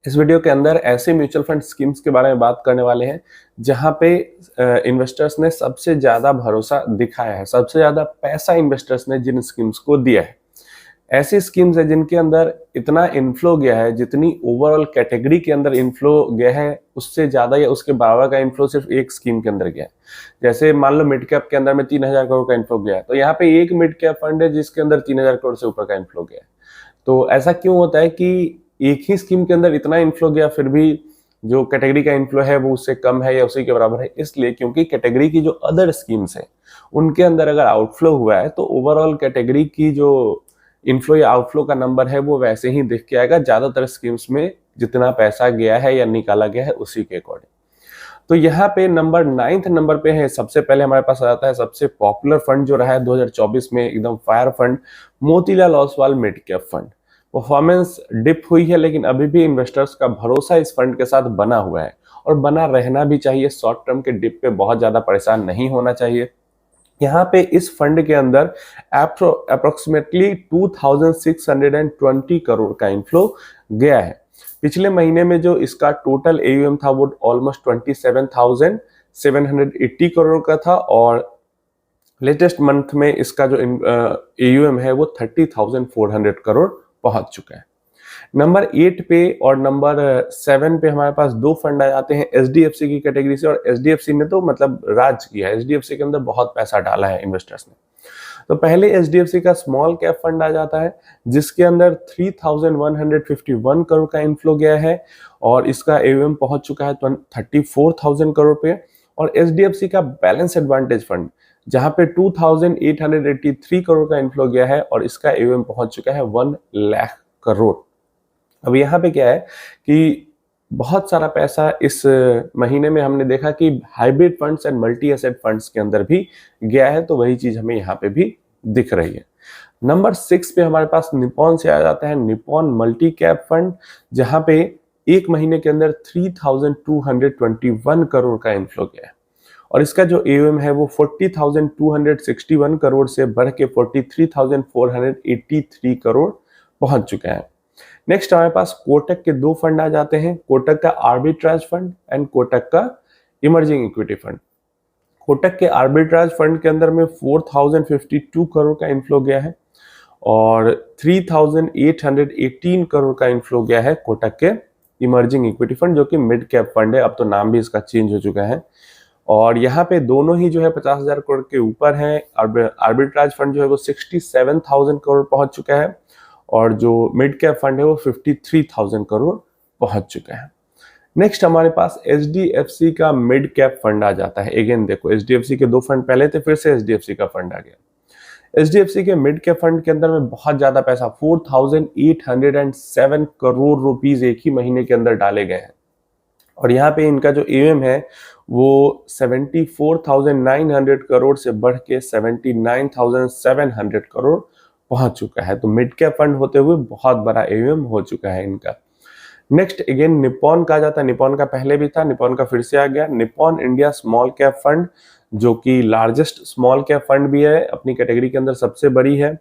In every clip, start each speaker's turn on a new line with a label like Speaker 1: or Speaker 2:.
Speaker 1: इस वीडियो के अंदर ऐसे म्यूचुअल फंड स्कीम्स के बारे में बात करने वाले हैं जहां पे इन्वेस्टर्स ने सबसे ज्यादा भरोसा दिखाया है, सबसे ज्यादा पैसा इन्वेस्टर्स ने जिन स्कीम्स को दिया है। ऐसी स्कीम्स है जिनके अंदर इतना इनफ्लो गया है, जितनी ओवरऑल कैटेगरी के अंदर इनफ्लो गया है उससे ज्यादा या उसके बराबर का इनफ्लो सिर्फ एक स्कीम के अंदर गया है। जैसे मान लो मिड कैप के अंदर में 3,000 करोड़ का इनफ्लो गया है, तो यहाँ पे एक मिड कैप फंड है जिसके अंदर 3,000 करोड़ से ऊपर का इनफ्लो गया है। तो ऐसा क्यों होता है कि एक ही स्कीम के अंदर इतना इनफ्लो गया फिर भी जो कैटेगरी का इनफ्लो है वो उससे कम है या उसी के बराबर है? इसलिए क्योंकि कैटेगरी की जो अदर स्कीम्स है उनके अंदर अगर आउटफ्लो हुआ है तो ओवरऑल कैटेगरी की जो इनफ्लो या आउटफ्लो का नंबर है वो वैसे ही दिख के आएगा, ज्यादातर स्कीम्स में जितना पैसा गया है या निकाला गया है उसी के अकॉर्डिंग। तो यहाँ पे नंबर 9th नंबर पे है, सबसे पहले हमारे पास आ जाता है सबसे पॉपुलर फंड जो रहा है 2024 में एकदम fire fund, Motilal Oswal mid cap fund. Performance dip हुई है लेकिन अभी भी इन्वेस्टर्स का भरोसा इस फंड के साथ बना हुआ है और बना रहना भी चाहिए। शॉर्ट टर्म के डिप पे बहुत ज्यादा परेशान नहीं होना चाहिए। यहाँ पे इस फंड के अंदर अप्रोक्सीमेटली 2620 करोड़ का इनफ्लो गया है। पिछले महीने में जो इसका टोटल एयूएम था वो ऑलमोस्ट 27,780 करोड़ का था और लेटेस्ट मंथ में इसका जो एयूएम है वो 30,400 करोड़ पहुंच चुका है। नंबर 8 पे और नंबर 7 पे हमारे पास दो फंड आ जाते हैं एचडीएफसी की कैटेगरी से, और एचडीएफसी ने तो मतलब राज किया है, एचडीएफसी के अंदर बहुत पैसा डाला है इन्वेस्टर्स ने। तो पहले एचडीएफसी का स्मॉल कैप फंड आ जाता है जिसके अंदर 3,151 करोड़ का इनफ्लो गया है और इसका एयूएम पहुंच चुका है 34,000 करोड़ पे। और एचडीएफसी का बैलेंस एडवांटेज फंड जहां पे 2,883 करोड़ का इनफ्लो गया है और इसका एयूएम पहुंच चुका है 1 लाख करोड़। अब यहाँ पे क्या है कि बहुत सारा पैसा इस महीने में हमने देखा कि hybrid funds and multi asset funds के अंदर भी गया है, तो वही चीज हमें यहाँ पे भी दिख रही है। नंबर 6 पे हमारे पास निपॉन से आ जाता है निपॉन मल्टी कैप फंड, जहां पे एक महीने के अंदर 3,221 करोड़ का इनफ्लो गया है और इसका जो एयूएम है वो 40,261 करोड़ से बढ़ के 43,483 करोड़ पहुंच चुका है। नेक्स्ट हमारे पास कोटक के दो फंड आ जाते हैं, कोटक का आर्बिट्राज फंड एंड कोटक का इमर्जिंग इक्विटी फंड। कोटक के आर्बिट्राज फंड के अंदर में 4,052 करोड़ का इनफ्लो गया है और 3,818 करोड़ का इनफ्लो गया है कोटक के इमर्जिंग इक्विटी फंड, जो कि मिड कैप फंड है, अब तो नाम भी इसका चेंज हो चुका है। और यहाँ पे दोनों ही जो है 50,000 करोड़ के ऊपर है। आर्बिट्राज फंड जो है वो 67,000 करोड़ पहुंच चुका है और जो मिड कैप फंड है वो 53,000 करोड़ पहुंच चुका है। नेक्स्ट हमारे पास एचडीएफसी का मिड कैप फंड आ जाता है। अगेन देखो, एचडीएफसी के दो फंड पहले थे, फिर से एचडीएफसी का फंड आ गया। एचडीएफसी के मिड कैप फंड के अंदर में बहुत ज्यादा पैसा 4,807 करोड़ रुपीस एक ही महीने के अंदर डाले गए हैं और यहाँ पे इनका जो एयूएम है वो 74,900 करोड़ से बढ़ के 79,700 करोड़ पहुंच चुका है। तो मिड कैप फंड होते हुए बहुत बड़ा एयूएम हो चुका है इनका। नेक्स्ट अगेन निपॉन का जाता है, निपॉन का पहले भी था, निपॉन का फिर से आ गया, Nippon India small cap fund, जो कि लार्जेस्ट स्मॉल कैप फंड भी है, अपनी कैटेगरी के अंदर सबसे बड़ी है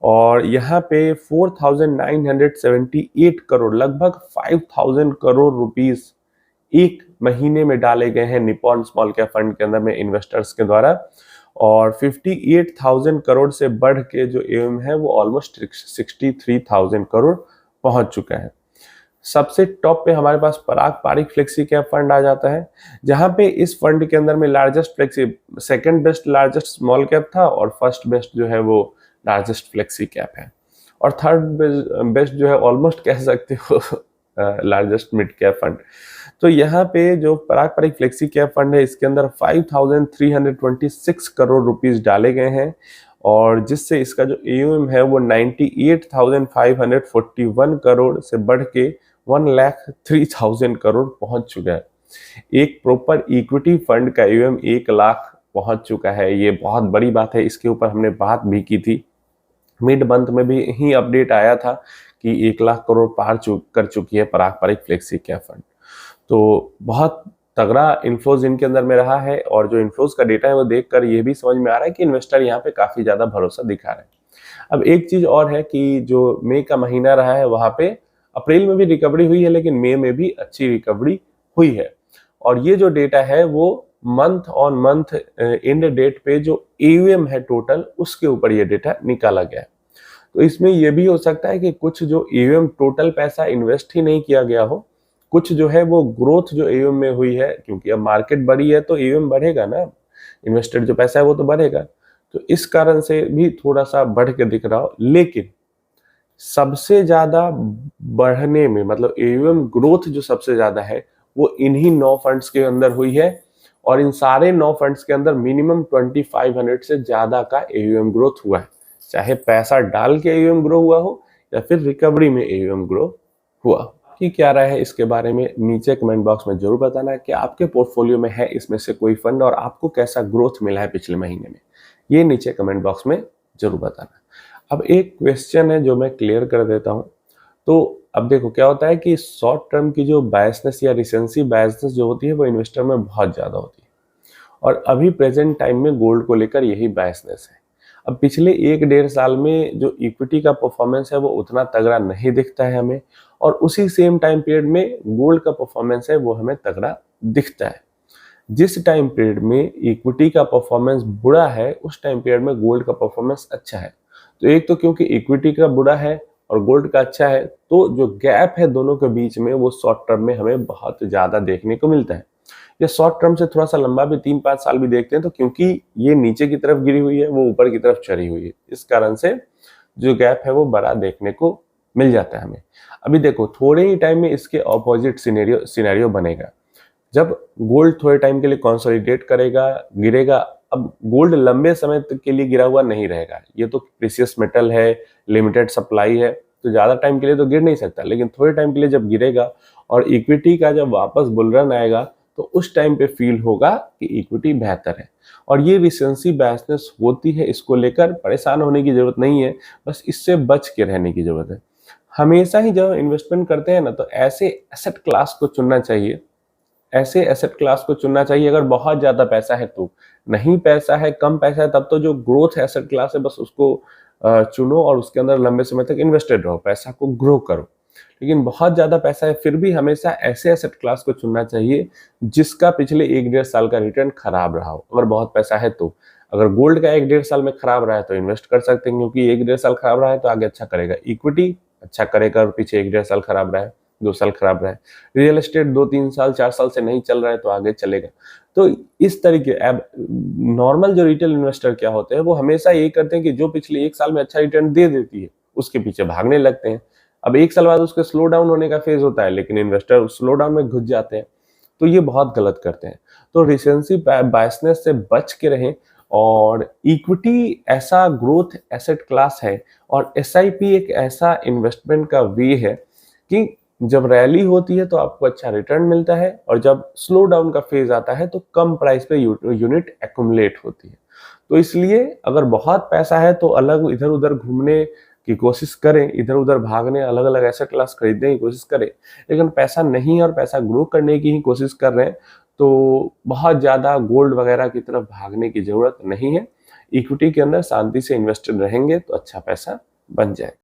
Speaker 1: और यहाँ पे 4,978 करोड़, लगभग 5,000 करोड़ रुपीस एक महीने में डाले गए हैं निपॉन स्मॉल कैप फंड के अंदर में इन्वेस्टर्स के द्वारा और 58,000 करोड़ से बढ़ के जो एयूएम है वो ऑलमोस्ट 63,000 करोड़ पहुंच चुका है। सबसे टॉप पे हमारे पास पराग पारिक फ्लेक्सी कैप फंड आ जाता है, जहां पे इस फंड के अंदर में largest flexi, second best largest small cap था और फर्स्ट बेस्ट जो है वो लार्जेस्ट फ्लेक्सी कैप है और थर्ड बेस्ट जो है ऑलमोस्ट कह सकते हो लार्जेस्ट मिड कैप फंड। तो यहाँ पे जो पराग पारिक फ्लेक्सी कैप फंड है इसके अंदर 5,326 करोड़ रुपीस डाले गए हैं और जिससे इसका जो एयूएम है वो 98,541 करोड़ से बढ़ के 1,03,000 करोड़ पहुंच चुका है। एक प्रॉपर इक्विटी फंड का एयूएम 1 लाख पहुंच चुका है, ये बहुत बड़ी बात है। इसके ऊपर हमने बात भी की थी, मिड मंथ में भी ही अपडेट आया था कि 1 लाख करोड़ पार कर चुकी है पराग पारिक फ्लेक्सी कैप फंड। तो बहुत तगड़ा इन्फ्लोज इनके अंदर में रहा है और जो इन्फ्लोज का डेटा है वो देखकर ये भी समझ में आ रहा है कि इन्वेस्टर यहाँ पे काफी ज्यादा भरोसा दिखा रहे हैं। अब एक चीज और है कि जो मई का महीना रहा है वहां पे अप्रैल में भी रिकवरी हुई है, लेकिन मई में भी अच्छी रिकवरी हुई है। और ये जो डेटा है वो month on month end date पे जो AUM है टोटल, उसके ऊपर ये डेटा निकाला गया है। तो इसमें ये भी हो सकता है कि कुछ जो AUM टोटल पैसा इन्वेस्ट ही नहीं किया गया हो, कुछ जो है वो ग्रोथ जो AUM में हुई है, क्योंकि अब मार्केट बढ़ी है तो AUM बढ़ेगा ना, इन्वेस्टेड जो पैसा है वो तो बढ़ेगा। तो इस कारण से भी थोड़ा सा बढ़ के दिख रहा हो, लेकिन सबसे ज्यादा बढ़ने में मतलब AUM ग्रोथ जो सबसे ज्यादा है वो इन्हीं 9 फंड्स के अंदर हुई है। और इन सारे 9 फंड्स के अंदर मिनिमम 2500 से ज्यादा का AUM ग्रोथ हुआ है, चाहे पैसा डाल के AUM ग्रो हुआ हो या फिर रिकवरी में AUM ग्रो हुआ। कि क्या राय है इसके बारे में नीचे कमेंट बॉक्स में जरूर बताना है कि आपके पोर्टफोलियो में है इसमें से कोई फंड और आपको कैसा ग्रोथ मिला है पिछले महीने में, ये नीचे कमेंट बॉक्स में जरूर बताना। अब एक क्वेश्चन है जो मैं क्लियर कर देता हूं। तो अब देखो क्या होता है कि शॉर्ट टर्म की जो बायसनेस या रिसेंसी बायसनेस जो होती है वो इन्वेस्टर में बहुत ज्यादा होती है, और अभी प्रेजेंट टाइम में गोल्ड को लेकर यही बायसनेस है। अब पिछले 1-1.5 साल में जो इक्विटी का परफॉर्मेंस है वो उतना तगड़ा नहीं दिखता है हमें, और उसी सेम टाइम पीरियड में गोल्ड का परफॉर्मेंस है वो हमें तगड़ा दिखता है। जिस टाइम पीरियड में इक्विटी का परफॉर्मेंस बुरा है उस टाइम पीरियड में गोल्ड का परफॉर्मेंस अच्छा है। तो एक तो क्योंकि इक्विटी का बुरा है और गोल्ड का अच्छा है, तो जो गैप है दोनों के बीच में वो शॉर्ट टर्म में हमें बहुत ज्यादा देखने को मिलता है। या शॉर्ट टर्म से थोड़ा सा लंबा भी 3-5 साल भी देखते हैं तो क्योंकि ये नीचे की तरफ गिरी हुई है वो ऊपर की तरफ चढ़ी हुई है, इस कारण से जो गैप है वो बड़ा देखने को मिल जाता है हमें। अभी देखो थोड़े ही टाइम में इसके ऑपोजिट सिनेरियो बनेगा, जब गोल्ड थोड़े टाइम के लिए कंसोलिडेट करेगा, गिरेगा। अब गोल्ड लंबे समय तक के लिए गिरा हुआ नहीं रहेगा, ये तो प्रीशियस मेटल है, लिमिटेड सप्लाई है, तो ज्यादा टाइम के लिए तो गिर नहीं सकता, लेकिन थोड़े टाइम के लिए जब गिरेगा और इक्विटी का जब वापस बुल रन आएगा तो उस टाइम पे फील होगा कि इक्विटी बेहतर है। और ये रिसेंसी बायसनेस होती है, इसको लेकर परेशान होने की जरूरत नहीं है, बस इससे बच के रहने की जरूरत है। हमेशा ही जब इन्वेस्टमेंट करते हैं ना तो ऐसे एसेट क्लास को चुनना चाहिए, ऐसे एसेट क्लास को चुनना चाहिए अगर बहुत ज्यादा पैसा है तो। नहीं पैसा है, कम पैसा है, तब तो जो ग्रोथ एसेट क्लास है बस उसको चुनो और उसके अंदर लंबे समय तक इन्वेस्टेड रहो, पैसा को ग्रो करो। लेकिन बहुत ज्यादा पैसा है फिर भी हमेशा ऐसे एसेट क्लास को चुनना चाहिए जिसका पिछले 1-1.5 साल का रिटर्न खराब रहा हो। अगर बहुत पैसा है तो, अगर गोल्ड का 1-1.5 साल में खराब रहा है तो इन्वेस्ट कर सकते हैं, क्योंकि 1-1.5 साल खराब रहा है तो आगे अच्छा करेगा। इक्विटी अच्छा करेगा और पीछे 1-1.5 साल खराब रहा है, 2 साल खराब रहा है। रियल एस्टेट 2-3 साल 4 साल से नहीं चल रहा है तो आगे चलेगा। तो इस तरीके अब नॉर्मल जो रिटेल इन्वेस्टर क्या होते हैं वो हमेशा यही करते हैं कि जो पिछले 1 साल में अच्छा रिटर्न दे देती है उसके पीछे भागने लगते हैं। अब 1 साल बाद उसके स्लो डाउन होने का फेज होता है, लेकिन इन्वेस्टर स्लो डाउन में घुस जाते हैं, तो ये बहुत गलत करते हैं। तो रिसेंसी बायसनेस से बच के रहें। और इक्विटी ऐसा ग्रोथ एसेट क्लास है और SIP एक ऐसा इन्वेस्टमेंट का वे है कि जब रैली होती है तो आपको अच्छा रिटर्न मिलता है, और जब स्लो डाउन का फेज आता है तो कम प्राइस पे यूनिट एक्युमुलेट होती है। तो इसलिए अगर बहुत पैसा है तो अलग इधर उधर घूमने की कोशिश करें, इधर उधर भागने, अलग अलग एसेट क्लास खरीदने की कोशिश करें। लेकिन पैसा नहीं और पैसा ग्रो करने की ही कोशिश कर रहे हैं तो बहुत ज्यादा गोल्ड वगैरह की तरफ भागने की जरूरत नहीं है। इक्विटी के अंदर शांति से इन्वेस्टेड रहेंगे तो अच्छा पैसा बन जाएगा।